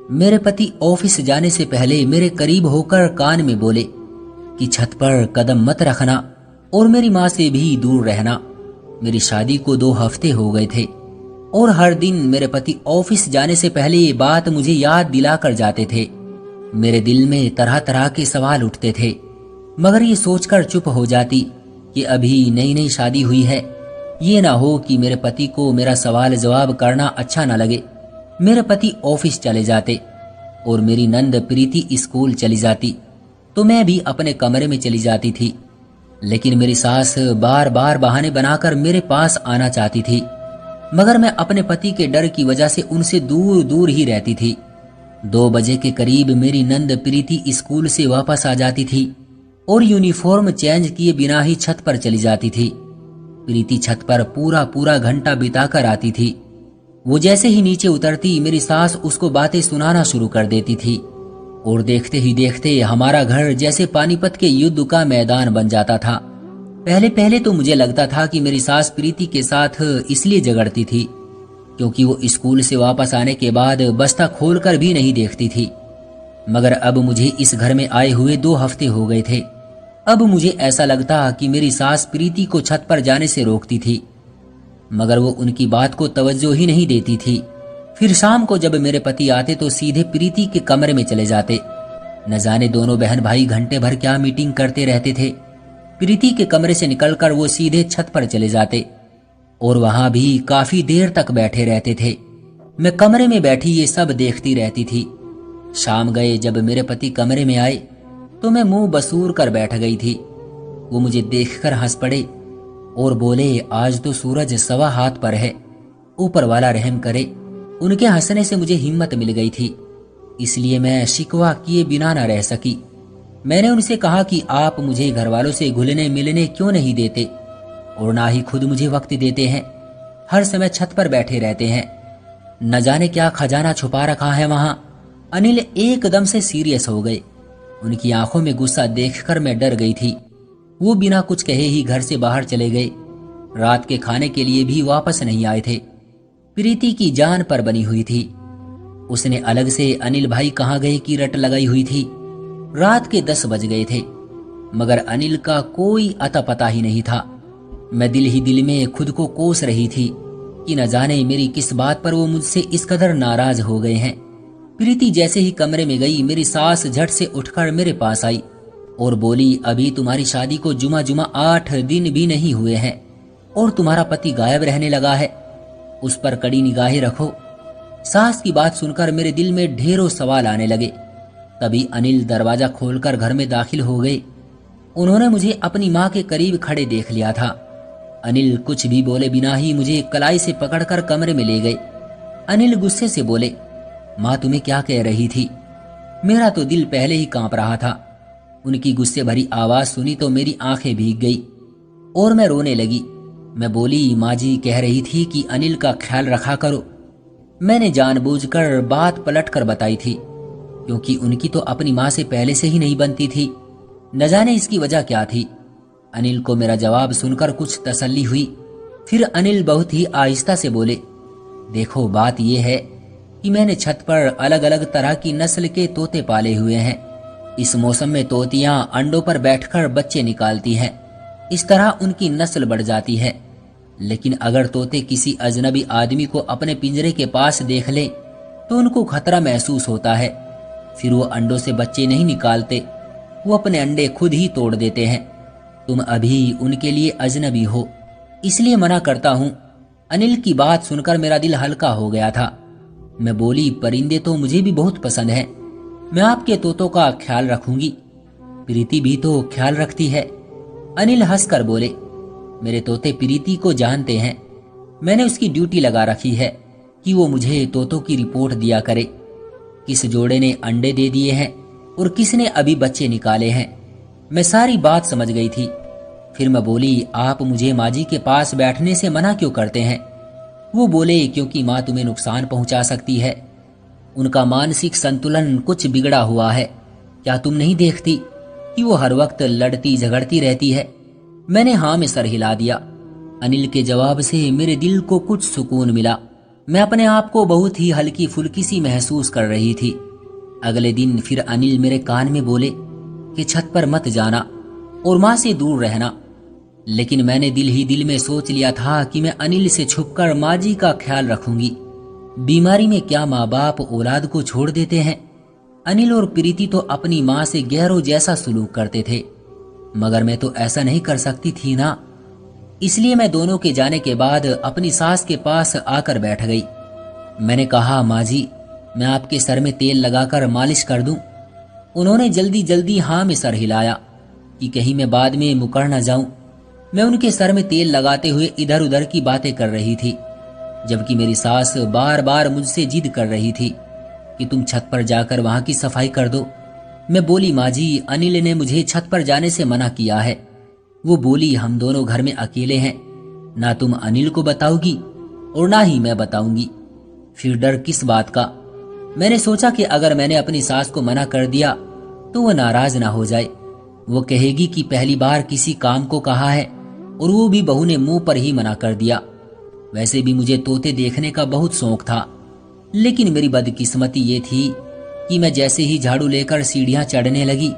मेरे पति ऑफिस जाने से पहले मेरे करीब होकर कान में बोले कि छत पर कदम मत रखना और मेरी माँ से भी दूर रहना। मेरी शादी को 2 हफ्ते हो गए थे और हर दिन मेरे पति ऑफिस जाने से पहले ये बात मुझे याद दिला कर जाते थे। मेरे दिल में तरह तरह के सवाल उठते थे, मगर ये सोचकर चुप हो जाती कि अभी नई नई शादी हुई है, ये ना हो कि मेरे पति को मेरा सवाल जवाब करना अच्छा ना लगे। मेरे पति ऑफिस चले जाते और मेरी नंद प्रीति स्कूल चली जाती तो मैं भी अपने कमरे में चली जाती थी। लेकिन मेरी सास बार बार बहाने बनाकर मेरे पास आना चाहती थी, मगर मैं अपने पति के डर की वजह से उनसे दूर दूर ही रहती थी। 2 बजे के करीब मेरी नंद प्रीति स्कूल से वापस आ जाती थी और यूनिफॉर्म चेंज किए बिना ही छत पर चली जाती थी। प्रीति छत पर पूरा पूरा घंटा बिताकर आती थी। वो जैसे ही नीचे उतरती मेरी सास उसको बातें सुनाना शुरू कर देती थी और देखते ही देखते हमारा घर जैसे पानीपत के युद्ध का मैदान बन जाता था। पहले पहले तो मुझे लगता था कि मेरी सास प्रीति के साथ इसलिए झगड़ती थी क्योंकि वो स्कूल से वापस आने के बाद बस्ता खोलकर भी नहीं देखती थी। मगर अब मुझे इस घर में आए हुए 2 हफ्ते हो गए थे। अब मुझे ऐसा लगता कि मेरी सास प्रीति को छत पर जाने से रोकती थी, मगर वो उनकी बात को तवज्जो ही नहीं देती थी। फिर शाम को जब मेरे पति आते तो सीधे प्रीति के कमरे में चले जाते। न जाने दोनों बहन भाई घंटे भर क्या मीटिंग करते रहते थे। प्रीति के कमरे से निकलकर वो सीधे छत पर चले जाते और वहां भी काफी देर तक बैठे रहते थे। मैं कमरे में बैठी ये सब देखती रहती थी। शाम गए जब मेरे पति कमरे में आए तो मैं मुंह बसूर कर बैठ गई थी। वो मुझे देखकर हंस पड़े और बोले, आज तो सूरज 1.25 हाथ पर है, ऊपर वाला रहम करे। उनके हंसने से मुझे हिम्मत मिल गई थी, इसलिए मैं शिकवा किए बिना न रह सकी। मैंने उनसे कहा कि आप मुझे घर वालों से घुलने मिलने क्यों नहीं देते और ना ही खुद मुझे वक्त देते हैं। हर समय छत पर बैठे रहते हैं, न जाने क्या खजाना छुपा रखा है वहां। अनिल एकदम से सीरियस हो गए। उनकी आंखों में गुस्सा देखकर मैं डर गई थी। वो बिना कुछ कहे ही घर से बाहर चले गए। रात के खाने के लिए भी वापस नहीं आए थे। प्रीति की जान पर बनी हुई थी। उसने अलग से अनिल भाई कहाँ गए की रट लगाई हुई थी। रात के 10 बज गए थे, मगर अनिल का कोई अता पता ही नहीं था। मैं दिल ही दिल में खुद को कोस रही थी कि न जाने मेरी किस बात पर वो मुझसे इस कदर नाराज हो गए हैं। प्रीति जैसे ही कमरे में गई, मेरी सास झट से उठकर मेरे पास आई और बोली, अभी तुम्हारी शादी को जुमा 8 दिन भी नहीं हुए हैं और तुम्हारा पति गायब रहने लगा है, उस पर कड़ी निगाहें रखो। सास की बात सुनकर मेरे दिल में ढेरों सवाल आने लगे। तभी अनिल दरवाजा खोलकर घर में दाखिल हो गए। उन्होंने मुझे अपनी माँ के करीब खड़े देख लिया था। अनिल कुछ भी बोले बिना ही मुझे कलाई से पकड़कर कमरे में ले गए। अनिल गुस्से से बोले, माँ तुम्हें क्या कह रही थी? मेरा तो दिल पहले ही कांप रहा था। उनकी गुस्से भरी आवाज सुनी तो मेरी आंखें भीग गई और मैं रोने लगी। मैं बोली, माँ जी कह रही थी कि अनिल का ख्याल रखा करो। मैंने जानबूझकर बात पलट कर बताई थी, क्योंकि उनकी तो अपनी माँ से पहले से ही नहीं बनती थी। न जाने इसकी वजह क्या थी। अनिल को मेरा जवाब सुनकर कुछ तसल्ली हुई। फिर अनिल बहुत ही आहिस्ता से बोले, देखो बात यह है कि मैंने छत पर अलग अलग तरह की नस्ल के तोते पाले हुए हैं। इस मौसम में तोतियां अंडों पर बैठकर बच्चे निकालती हैं। इस तरह उनकी नस्ल बढ़ जाती है। लेकिन अगर तोते किसी अजनबी आदमी को अपने पिंजरे के पास देख ले तो उनको खतरा महसूस होता है। फिर वो अंडों से बच्चे नहीं निकालते, वो अपने अंडे खुद ही तोड़ देते हैं। तुम अभी उनके लिए अजनबी हो, इसलिए मना करता हूँ। अनिल की बात सुनकर मेरा दिल हल्का हो गया था। मैं बोली, परिंदे तो मुझे भी बहुत पसंद हैं। मैं आपके तोतों का ख्याल रखूंगी। प्रीति भी तो ख्याल रखती है। अनिल हंसकर बोले, मेरे तोते प्रीति को जानते हैं। मैंने उसकी ड्यूटी लगा रखी है कि वो मुझे तोतों की रिपोर्ट दिया करे, किस जोड़े ने अंडे दे दिए हैं और किसने अभी बच्चे निकाले हैं। मैं सारी बात समझ गई थी। फिर मैं बोली, आप मुझे माँ जी के पास बैठने से मना क्यों करते हैं? वो बोले, क्योंकि माँ तुम्हें नुकसान पहुंचा सकती है। उनका मानसिक संतुलन कुछ बिगड़ा हुआ है। क्या तुम नहीं देखती कि वो हर वक्त लड़ती झगड़ती रहती है? मैंने हाँ में सर हिला दिया। अनिल के जवाब से मेरे दिल को कुछ सुकून मिला। मैं अपने आप को बहुत ही हल्की फुल्की सी महसूस कर रही थी। अगले दिन फिर अनिल मेरे कान में बोले कि छत पर मत जाना और माँ से दूर रहना। लेकिन मैंने दिल ही दिल में सोच लिया था कि मैं अनिल से छुपकर माँ जी का ख्याल रखूंगी। बीमारी में क्या माँ बाप औलाद को छोड़ देते हैं। अनिल और प्रीति तो अपनी माँ से गैरों जैसा सलूक करते थे, मगर मैं तो ऐसा नहीं कर सकती थी ना। इसलिए मैं दोनों के जाने के बाद अपनी सास के पास आकर बैठ गई। मैंने कहा, माँ जी, मैं आपके सर में तेल लगाकर मालिश कर दूं। उन्होंने जल्दी जल्दी हाँ में सर हिलाया कि कहीं मैं बाद में मुकर न जाऊं। मैं उनके सर में तेल लगाते हुए इधर उधर की बातें कर रही थी, जबकि मेरी सास बार बार मुझसे जिद कर रही थी कि तुम छत पर जाकर वहां की सफाई कर दो। मैं बोली, माँ जी, अनिल ने मुझे छत पर जाने से मना किया है। वो बोली, हम दोनों घर में अकेले हैं, ना तुम अनिल को बताओगी और ना ही मैं बताऊंगी। फिर डर किस बात का। मैंने सोचा कि अगर मैंने अपनी सास को मना कर दिया तो वो नाराज ना हो जाए। वो कहेगी कि पहली बार किसी काम को कहा है और वो भी बहू ने मुंह पर ही मना कर दिया। वैसे भी मुझे तोते देखने का बहुत शौक था, लेकिन मेरी बदकिस्मती ये थी कि मैं जैसे ही झाड़ू लेकर सीढ़ियां चढ़ने लगी,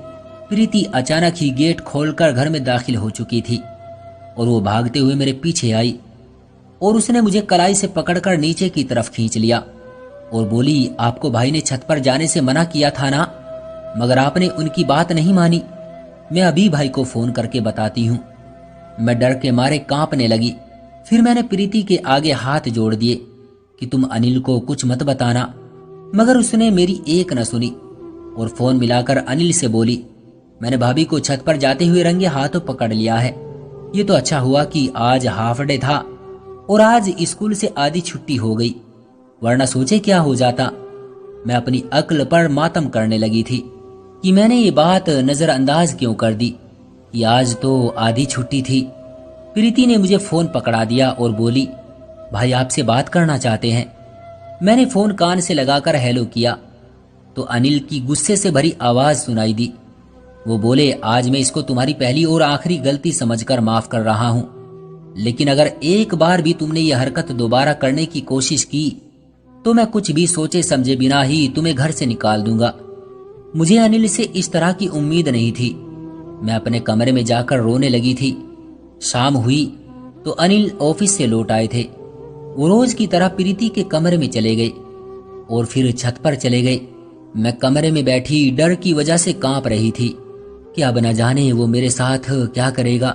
प्रीति अचानक ही गेट खोलकर घर में दाखिल हो चुकी थी और वो भागते हुए मेरे पीछे आई और उसने मुझे कलाई से पकड़कर नीचे की तरफ खींच लिया और बोली, आपको भाई ने छत पर जाने से मना किया था ना, मगर आपने उनकी बात नहीं मानी। मैं अभी भाई को फोन करके बताती हूँ। मैं डर के मारे कांपने लगी। फिर मैंने प्रीति के आगे हाथ जोड़ दिए कि तुम अनिल को कुछ मत बताना, मगर उसने मेरी एक न सुनी और फोन मिलाकर अनिल से बोली, मैंने भाभी को छत पर जाते हुए रंगे हाथों पकड़ लिया है। ये तो अच्छा हुआ कि आज हाफ डे था और आज स्कूल से आधी छुट्टी हो गई, वरना सोचे क्या हो जाता। मैं अपनी अक्ल पर मातम करने लगी थी कि मैंने ये बात नजरअंदाज क्यों कर दी कि आज तो आधी छुट्टी थी। प्रीति ने मुझे फोन पकड़ा दिया और बोली, भाई आपसे बात करना चाहते हैं। मैंने फोन कान से लगाकर हेलो किया तो अनिल की गुस्से से भरी आवाज सुनाई दी। वो बोले, आज मैं इसको तुम्हारी पहली और आखिरी गलती समझकर माफ कर रहा हूं, लेकिन अगर एक बार भी तुमने ये हरकत दोबारा करने की कोशिश की तो मैं कुछ भी सोचे समझे बिना ही तुम्हें घर से निकाल दूंगा। मुझे अनिल से इस तरह की उम्मीद नहीं थी। मैं अपने कमरे में जाकर रोने लगी थी। शाम हुई तो अनिल ऑफिस से लौट आए थे। वो रोज की तरह प्रीति के कमरे में चले गए और फिर छत पर चले गए। मैं कमरे में बैठी डर की वजह से कांप रही थी कि अब न जाने वो मेरे साथ क्या करेगा।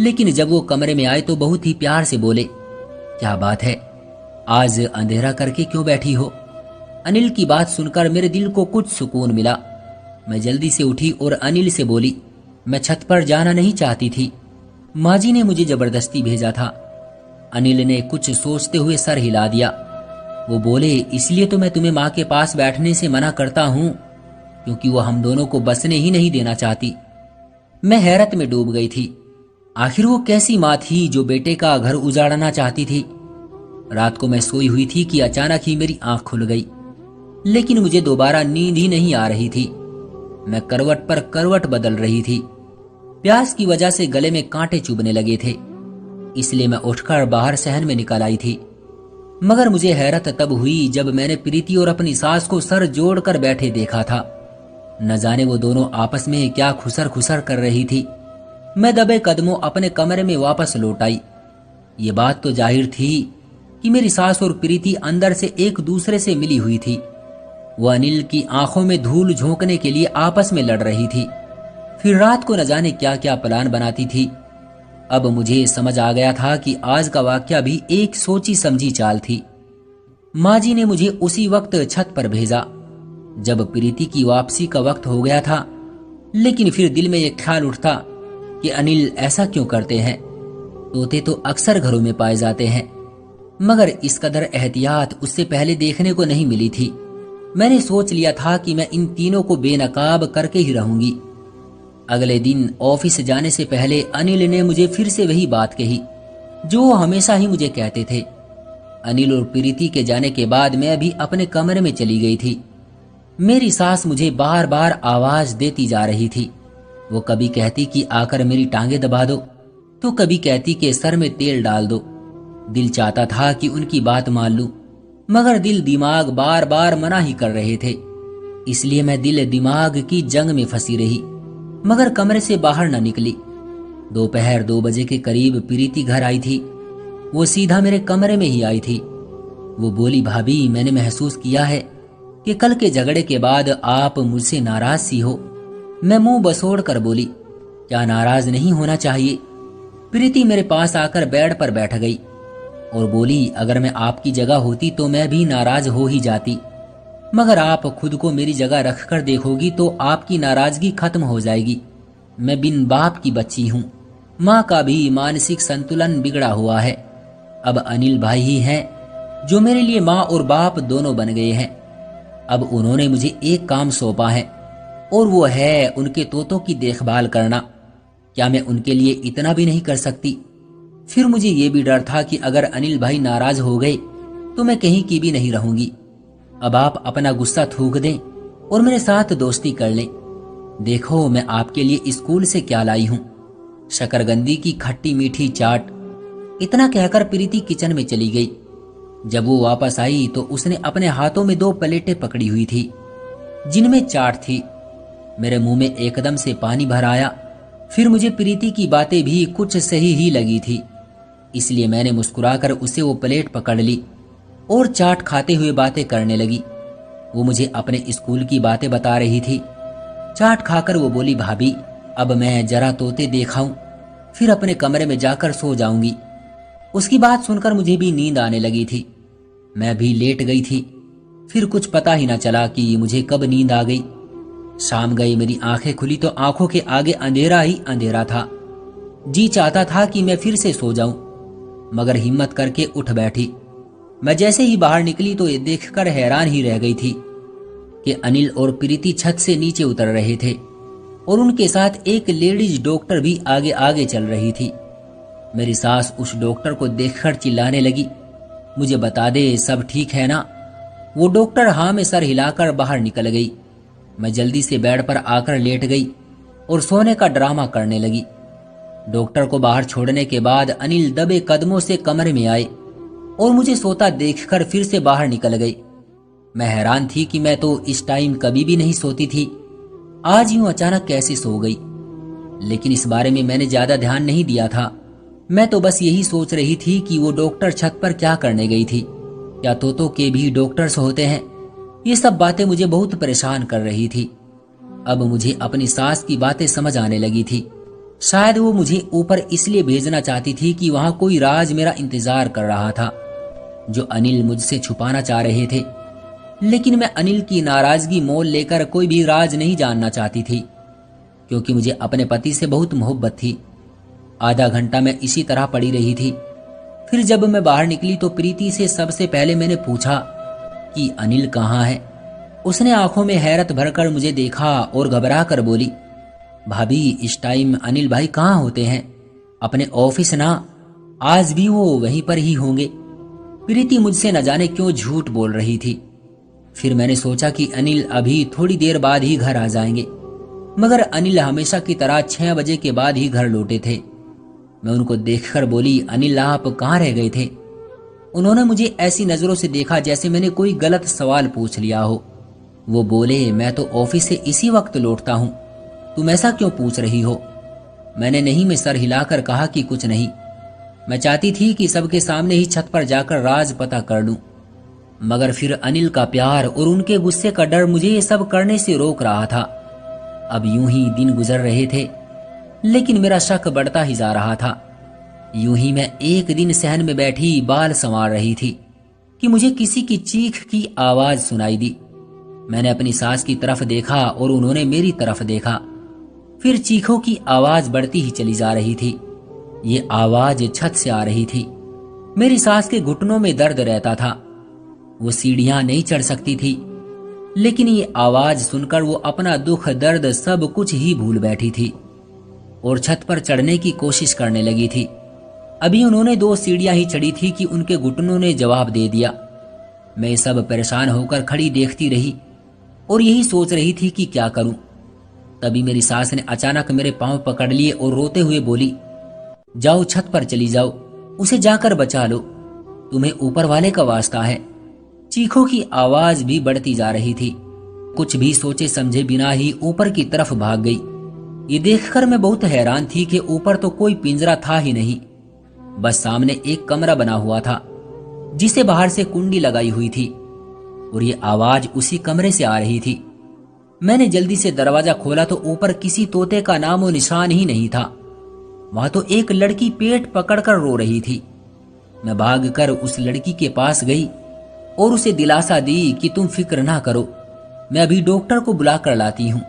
लेकिन जब वो कमरे में आए तो बहुत ही प्यार से बोले, क्या बात है, आज अंधेरा करके क्यों बैठी हो। अनिल की बात सुनकर मेरे दिल को कुछ सुकून मिला। मैं जल्दी से उठी और अनिल से बोली, मैं छत पर जाना नहीं चाहती थी, माँ जी ने मुझे जबरदस्ती भेजा था। अनिल ने कुछ सोचते हुए सर हिला दिया। वो बोले, इसलिए तो मैं तुम्हें माँ के पास बैठने से मना करता हूँ, क्योंकि वो हम दोनों को बसने ही नहीं देना चाहती। मैं हैरत में डूब गई थी। आखिर वो कैसी माँ थी जो बेटे का घर उजाड़ना चाहती थी। रात को मैं सोई हुई थी कि अचानक ही मेरी आंख खुल गई, लेकिन मुझे दोबारा नींद ही नहीं आ रही थी। मैं करवट पर करवट बदल रही थी। प्यास की वजह से गले में कांटे चुभने लगे थे, इसलिए मैं उठकर बाहर सहन में निकल आई थी। मगर मुझे हैरत तब हुई जब मैंने प्रीति और अपनी सास को सर जोड़कर बैठे देखा था। न जाने वो दोनों आपस में क्या खुसर खुसर कर रही थी। मैं दबे कदमों अपने कमरे में वापस लौट आई। ये बात तो जाहिर थी कि मेरी सास और प्रीति अंदर से एक दूसरे से मिली हुई थी। वो अनिल की आंखों में धूल झोंकने के लिए आपस में लड़ रही थी, फिर रात को न जाने क्या क्या प्लान बनाती थी। अब मुझे समझ आ गया था कि आज का वाकया भी एक सोची समझी चाल थी। माँ जी ने मुझे उसी वक्त छत पर भेजा जब प्रीति की वापसी का वक्त हो गया था। लेकिन फिर दिल में एक ख्याल उठता कि अनिल ऐसा क्यों करते हैं। तोते तो अक्सर घरों में पाए जाते हैं, मगर इस कदर एहतियात उससे पहले देखने को नहीं मिली थी। मैंने सोच लिया था कि मैं इन तीनों को बेनकाब करके ही रहूंगी। अगले दिन ऑफिस जाने से पहले अनिल ने मुझे फिर से वही बात कही जो वो हमेशा ही मुझे कहते थे। अनिल और प्रीति के जाने के बाद मैं भी अपने कमरे में चली गई थी। मेरी सास मुझे बार बार आवाज देती जा रही थी। वो कभी कहती कि आकर मेरी टांगे दबा दो, तो कभी कहती कि सर में तेल डाल दो। दिल चाहता था कि उनकी बात मान लूं, मगर दिल दिमाग बार बार मना ही कर रहे थे। इसलिए मैं दिल दिमाग की जंग में फंसी रही, मगर कमरे से बाहर न निकली। दोपहर 2 बजे के करीब प्रीति घर आई थी। वो सीधा मेरे कमरे में ही आई थी। वो बोली, भाभी, मैंने महसूस किया है कि कल के झगड़े के बाद आप मुझसे नाराज सी हो। मैं मुंह बसोड़ कर बोली, क्या नाराज नहीं होना चाहिए। प्रीति मेरे पास आकर बेड पर बैठ गई और बोली, अगर मैं आपकी जगह होती तो मैं भी नाराज हो ही जाती, मगर आप खुद को मेरी जगह रखकर देखोगी तो आपकी नाराजगी खत्म हो जाएगी। मैं बिन बाप की बच्ची हूँ। माँ का भी मानसिक संतुलन बिगड़ा हुआ है। अब अनिल भाई ही हैं जो मेरे लिए माँ और बाप दोनों बन गए हैं। अब उन्होंने मुझे एक काम सौंपा है और वो है उनके तोतों की देखभाल करना। क्या मैं उनके लिए इतना भी नहीं कर सकती? फिर मुझे ये भी डर था कि अगर अनिल भाई नाराज हो गए तो मैं कहीं की भी नहीं रहूंगी। अब आप अपना गुस्सा थूक दें और मेरे साथ दोस्ती कर लें। देखो, मैं आपके लिए स्कूल से क्या लाई हूं, शकरगंदी की खट्टी मीठी चाट। इतना कहकर प्रीति किचन में चली गई। जब वो वापस आई तो उसने अपने हाथों में 2 प्लेटें पकड़ी हुई थी जिनमें चाट थी। मेरे मुंह में एकदम से पानी भर आया। फिर मुझे प्रीति की बातें भी कुछ सही ही लगी थी, इसलिए मैंने मुस्कुराकर उसे वो प्लेट पकड़ ली और चाट खाते हुए बातें करने लगी। वो मुझे अपने स्कूल की बातें बता रही थी। चाट खाकर वो बोली, भाभी, अब मैं जरा तोते देखाऊं, फिर अपने कमरे में जाकर सो जाऊंगी। उसकी बात सुनकर मुझे भी नींद आने लगी थी। मैं भी लेट गई थी। फिर कुछ पता ही ना चला कि मुझे कब नींद आ गई। शाम गई, मेरी आंखें खुली तो आंखों के आगे अंधेरा ही अंधेरा था। जी चाहता था कि मैं फिर से सो जाऊं, मगर हिम्मत करके उठ बैठी। मैं जैसे ही बाहर निकली तो ये देखकर हैरान ही रह गई थी कि अनिल और प्रीति छत से नीचे उतर रहे थे और उनके साथ एक लेडीज डॉक्टर भी आगे आगे चल रही थी। मेरी सास उस डॉक्टर को देखकर चिल्लाने लगी, मुझे बता दे, सब ठीक है ना? वो डॉक्टर हाँ में सर हिलाकर बाहर निकल गई। मैं जल्दी से बेड पर आकर लेट गई और सोने का ड्रामा करने लगी। डॉक्टर को बाहर छोड़ने के बाद अनिल दबे कदमों से कमरे में आए और मुझे सोता देखकर फिर से बाहर निकल गई। मैं हैरान थी कि मैं तो इस टाइम कभी भी नहीं सोती थी, आज यूं अचानक कैसे सो गई। लेकिन इस बारे में मैंने ज्यादा ध्यान नहीं दिया था। मैं तो बस यही सोच रही थी कि वो डॉक्टर छत पर क्या करने गई थी। क्या तोतों के भी डॉक्टर्स होते हैं? ये सब बातें मुझे बहुत परेशान कर रही थी। अब मुझे अपनी सास की बातें समझ आने लगी थी। शायद वो मुझे ऊपर इसलिए भेजना चाहती थी कि वहां कोई राज मेरा इंतजार कर रहा था जो अनिल मुझसे छुपाना चाह रहे थे। लेकिन मैं अनिल की नाराजगी मोल लेकर कोई भी राज नहीं जानना चाहती थी, क्योंकि मुझे अपने पति से बहुत मोहब्बत थी। आधा घंटा मैं इसी तरह पड़ी रही थी। फिर जब मैं बाहर निकली तो प्रीति से सबसे पहले मैंने पूछा कि अनिल कहाँ है। उसने आंखों में हैरत भरकर मुझे देखा और घबरा कर बोली, भाभी, इस टाइम अनिल भाई कहाँ होते हैं? अपने ऑफिस ना? आज भी वो वहीं पर ही होंगे। प्रीति मुझसे न जाने क्यों झूठ बोल रही थी। फिर मैंने सोचा कि अनिल अभी थोड़ी देर बाद ही घर आ जाएंगे, मगर अनिल हमेशा की तरह 6 बजे के बाद ही घर लौटे थे। मैं उनको देखकर बोली, अनिल, आप कहाँ रह गए थे? उन्होंने मुझे ऐसी नजरों से देखा जैसे मैंने कोई गलत सवाल पूछ लिया हो। वो बोले, मैं तो ऑफिस से इसी वक्त लौटता हूँ, तुम ऐसा क्यों पूछ रही हो? मैंने नहीं में सर हिलाकर कहा कि कुछ नहीं। मैं चाहती थी कि सबके सामने ही छत पर जाकर राज पता कर लूं, मगर फिर अनिल का प्यार और उनके गुस्से का डर मुझे ये सब करने से रोक रहा था। अब यूं ही दिन गुजर रहे थे, लेकिन मेरा शक बढ़ता ही जा रहा था। यूं ही मैं एक दिन सहन में बैठी बाल संवार रही थी कि मुझे किसी की चीख की आवाज सुनाई दी। मैंने अपनी सास की तरफ देखा और उन्होंने मेरी तरफ देखा। फिर चीखों की आवाज बढ़ती ही चली जा रही थी। ये आवाज छत से आ रही थी। मेरी सास के घुटनों में दर्द रहता था। वो सीढ़ियां नहीं चढ़ सकती थी, लेकिन ये आवाज सुनकर वो अपना दुख दर्द सब कुछ ही भूल बैठी थी और छत पर चढ़ने की कोशिश करने लगी थी। अभी उन्होंने 2 सीढ़ियां ही चढ़ी थी कि उनके घुटनों ने जवाब दे दिया। मैं सब परेशान होकर खड़ी देखती रही और यही सोच रही थी कि क्या करूं। तभी मेरी सास ने अचानक मेरे पांव पकड़ लिए और रोते हुए बोली, जाओ, छत पर चली जाओ, उसे जाकर बचा लो, तुम्हें ऊपर वाले का वास्ता है। चीखों की आवाज भी बढ़ती जा रही थी। कुछ भी सोचे समझे बिना ही ऊपर की तरफ भाग गई। ये देखकर मैं बहुत हैरान थी कि ऊपर तो कोई पिंजरा था ही नहीं, बस सामने एक कमरा बना हुआ था जिसे बाहर से कुंडी लगाई हुई थी, और ये आवाज उसी कमरे से आ रही थी। मैंने जल्दी से दरवाजा खोला तो ऊपर किसी तोते का नाम और निशान ही नहीं था। वहां तो एक लड़की पेट पकड़कर रो रही थी। मैं भागकर उस लड़की के पास गई और उसे दिलासा दी कि तुम फिक्र ना करो, मैं अभी डॉक्टर को बुला कर लाती हूँ।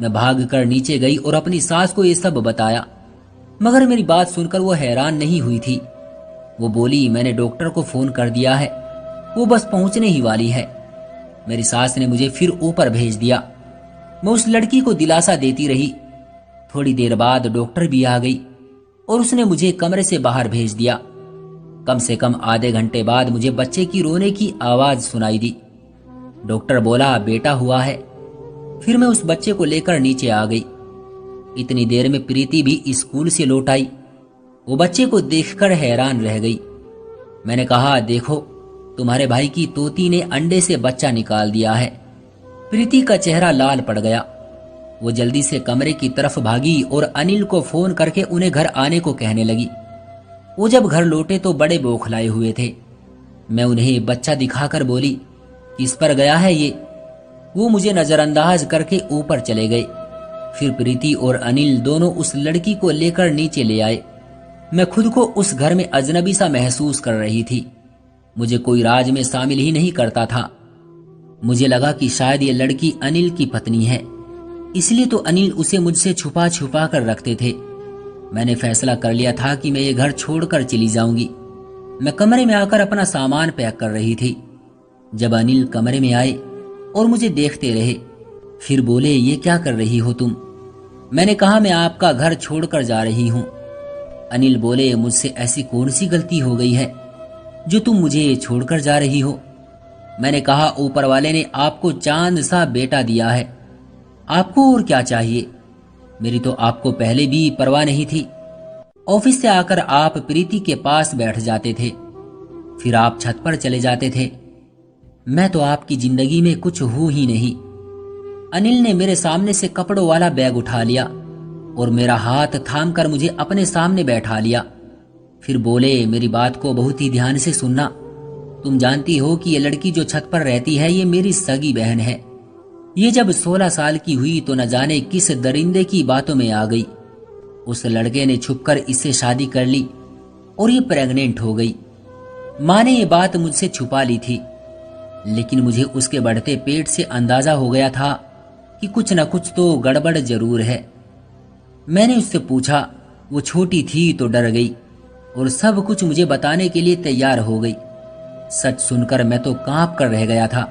मैं भागकर नीचे गई और अपनी सास को ये सब बताया, मगर मेरी बात सुनकर वो हैरान नहीं हुई थी। वो बोली, मैंने डॉक्टर को फोन कर दिया है, वो बस पहुंचने ही वाली है। मेरी सास ने मुझे फिर ऊपर भेज दिया। मैं उस लड़की को दिलासा देती रही। थोड़ी देर बाद डॉक्टर भी आ गई और उसने मुझे कमरे से बाहर भेज दिया। कम से कम आधे घंटे बाद मुझे बच्चे की रोने की आवाज सुनाई दी। डॉक्टर बोला, बेटा हुआ है। फिर मैं उस बच्चे को लेकर नीचे आ गई। इतनी देर में प्रीति भी स्कूल से लौट आई। वो बच्चे को देखकर हैरान रह गई। मैंने कहा, देखो तुम्हारे भाई की तोती ने अंडे से बच्चा निकाल दिया है। प्रीति का चेहरा लाल पड़ गया। वो जल्दी से कमरे की तरफ भागी और अनिल को फोन करके उन्हें घर आने को कहने लगी। वो जब घर लौटे तो बड़े बौखलाए हुए थे। मैं उन्हें बच्चा दिखाकर बोली, किस पर गया है ये? वो मुझे नजरअंदाज करके ऊपर चले गए। फिर प्रीति और अनिल दोनों उस लड़की को लेकर नीचे ले आए। मैं खुद को उस घर में अजनबी सा महसूस कर रही थी। मुझे कोई राज में शामिल ही नहीं करता था। मुझे लगा कि शायद ये लड़की अनिल की पत्नी है, इसलिए तो अनिल उसे मुझसे छुपा छुपा कर रखते थे। मैंने फैसला कर लिया था कि मैं ये घर छोड़कर चली जाऊंगी। मैं कमरे में आकर अपना सामान पैक कर रही थी जब अनिल कमरे में आए और मुझे देखते रहे। फिर बोले, ये क्या कर रही हो तुम? मैंने कहा, मैं आपका घर छोड़कर जा रही हूं। अनिल बोले, मुझसे ऐसी कौन सी गलती हो गई है जो तुम मुझे छोड़कर जा रही हो? मैंने कहा, ऊपर वाले ने आपको चांद सा बेटा दिया है, आपको और क्या चाहिए? मेरी तो आपको पहले भी परवाह नहीं थी। ऑफिस से आकर आप प्रीति के पास बैठ जाते थे, फिर आप छत पर चले जाते थे। मैं तो आपकी जिंदगी में कुछ हूं ही नहीं। अनिल ने मेरे सामने से कपड़ों वाला बैग उठा लिया और मेरा हाथ थामकर मुझे अपने सामने बैठा लिया। फिर बोले, मेरी बात को बहुत ही ध्यान से सुनना। तुम जानती हो कि ये लड़की जो छत पर रहती है ये मेरी सगी बहन है। ये जब 16 साल की हुई तो न जाने किस दरिंदे की बातों में आ गई। उस लड़के ने छुपकर इससे शादी कर ली और ये प्रेग्नेंट हो गई। माँ ने ये बात मुझसे छुपा ली थी, लेकिन मुझे उसके बढ़ते पेट से अंदाजा हो गया था कि कुछ न कुछ तो गड़बड़ जरूर है। मैंने उससे पूछा, वो छोटी थी तो डर गई और सब कुछ मुझे बताने के लिए तैयार हो गई। सच सुनकर मैं तो कांप कर रह गया था।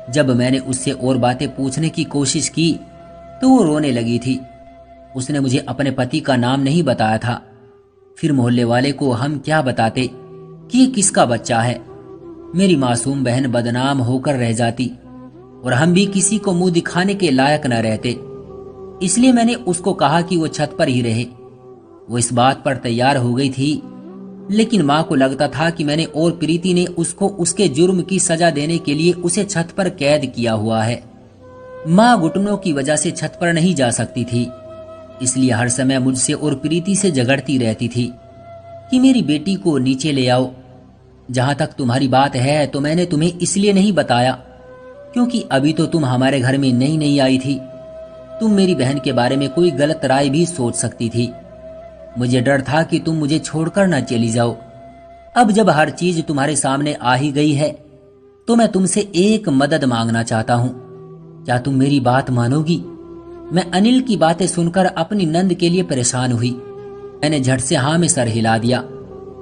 जब मैंने उससे और बातें पूछने की कोशिश की तो वो रोने लगी थी। उसने मुझे अपने पति का नाम नहीं बताया था। फिर मोहल्ले वाले को हम क्या बताते कि ये किसका बच्चा है? मेरी मासूम बहन बदनाम होकर रह जाती और हम भी किसी को मुंह दिखाने के लायक न रहते। इसलिए मैंने उसको कहा कि वो छत पर ही रहे। वो इस बात पर तैयार हो गई थी, लेकिन माँ को लगता था कि मैंने और प्रीति ने उसको उसके जुर्म की सजा देने के लिए उसे छत पर कैद किया हुआ है। माँ घुटनों की वजह से छत पर नहीं जा सकती थी, इसलिए हर समय मुझसे और प्रीति से झगड़ती रहती थी कि मेरी बेटी को नीचे ले आओ। जहां तक तुम्हारी बात है तो मैंने तुम्हें इसलिए नहीं बताया क्योंकि अभी तो तुम हमारे घर में नई नई आई थी। तुम मेरी बहन के बारे में कोई गलत राय भी सोच सकती थी। मुझे डर था कि तुम मुझे छोड़कर न चली जाओ। अब जब हर चीज तुम्हारे सामने आ ही गई है तो मैं तुमसे एक मदद मांगना चाहता हूँ। क्या तुम मेरी बात मानोगी? मैं अनिल की बातें सुनकर अपनी नंद के लिए परेशान हुई। मैंने झट से हाँ में सर हिला दिया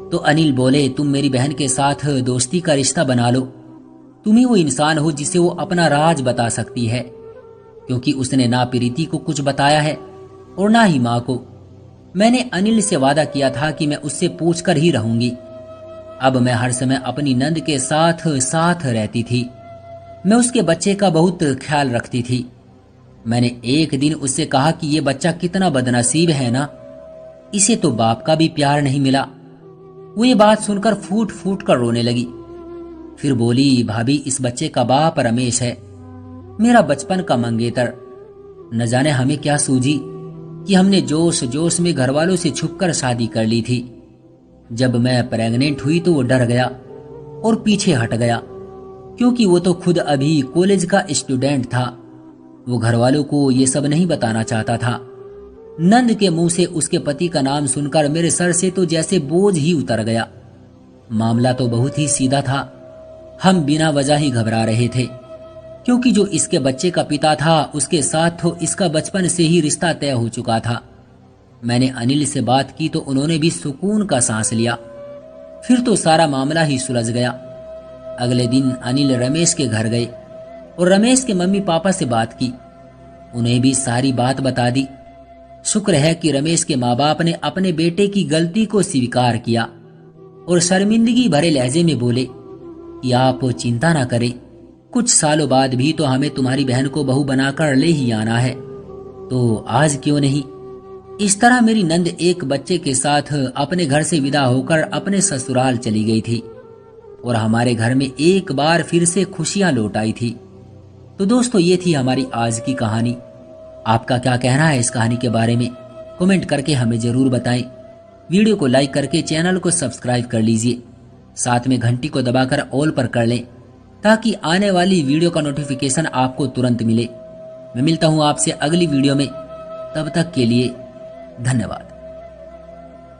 तो अनिल बोले, तुम मेरी बहन के साथ दोस्ती का रिश्ता बना लो। तुम ही वो इंसान हो जिसे वो अपना राज बता सकती है, क्योंकि उसने ना प्रीति को कुछ बताया है और ना ही माँ को। मैंने अनिल से वादा किया था कि मैं उससे पूछकर ही रहूंगी। अब मैं हर समय अपनी नंद के साथ साथ रहती थी। मैं उसके बच्चे का बहुत ख्याल रखती थी। मैंने एक दिन उससे कहा कि ये बच्चा कितना बदनसीब है ना, इसे तो बाप का भी प्यार नहीं मिला। वो ये बात सुनकर फूट फूट कर रोने लगी। फिर बोली, भाभी इस बच्चे का बाप रमेश है, मेरा बचपन का मंगेतर। न जाने हमें क्या सूझी कि हमने जोश जोश में घर वालों से छुपकर शादी कर ली थी। जब मैं प्रेग्नेंट हुई तो वो डर गया और पीछे हट गया, क्योंकि वो तो खुद अभी कॉलेज का स्टूडेंट था। वो घर वालों को ये सब नहीं बताना चाहता था। नंद के मुंह से उसके पति का नाम सुनकर मेरे सर से तो जैसे बोझ ही उतर गया। मामला तो बहुत ही सीधा था। हम बिना वजह ही घबरा रहे थे, क्योंकि जो इसके बच्चे का पिता था उसके साथ तो इसका बचपन से ही रिश्ता तय हो चुका था। मैंने अनिल से बात की तो उन्होंने भी सुकून का सांस लिया। फिर तो सारा मामला ही सुलझ गया। अगले दिन अनिल रमेश के घर गए और रमेश के मम्मी पापा से बात की। उन्हें भी सारी बात बता दी। शुक्र है कि रमेश के माँ बाप ने अपने बेटे की गलती को स्वीकार किया और शर्मिंदगी भरे लहजे में बोले कि आप चिंता ना करें, कुछ सालों बाद भी तो हमें तुम्हारी बहन को बहू बनाकर ले ही आना है, तो आज क्यों नहीं। इस तरह मेरी नंद एक बच्चे के साथ अपने घर से विदा होकर अपने ससुराल चली गई थी और हमारे घर में एक बार फिर से खुशियां लौट आई थी। तो दोस्तों, ये थी हमारी आज की कहानी। आपका क्या कहना है इस कहानी के बारे में, कमेंट करके हमें जरूर बताएं। वीडियो को लाइक करके चैनल को सब्सक्राइब कर लीजिए, साथ में घंटी को दबाकर ऑल पर कर लें, ताकि आने वाली वीडियो का नोटिफिकेशन आपको तुरंत मिले। मैं मिलता हूं आपसे अगली वीडियो में, तब तक के लिए धन्यवाद।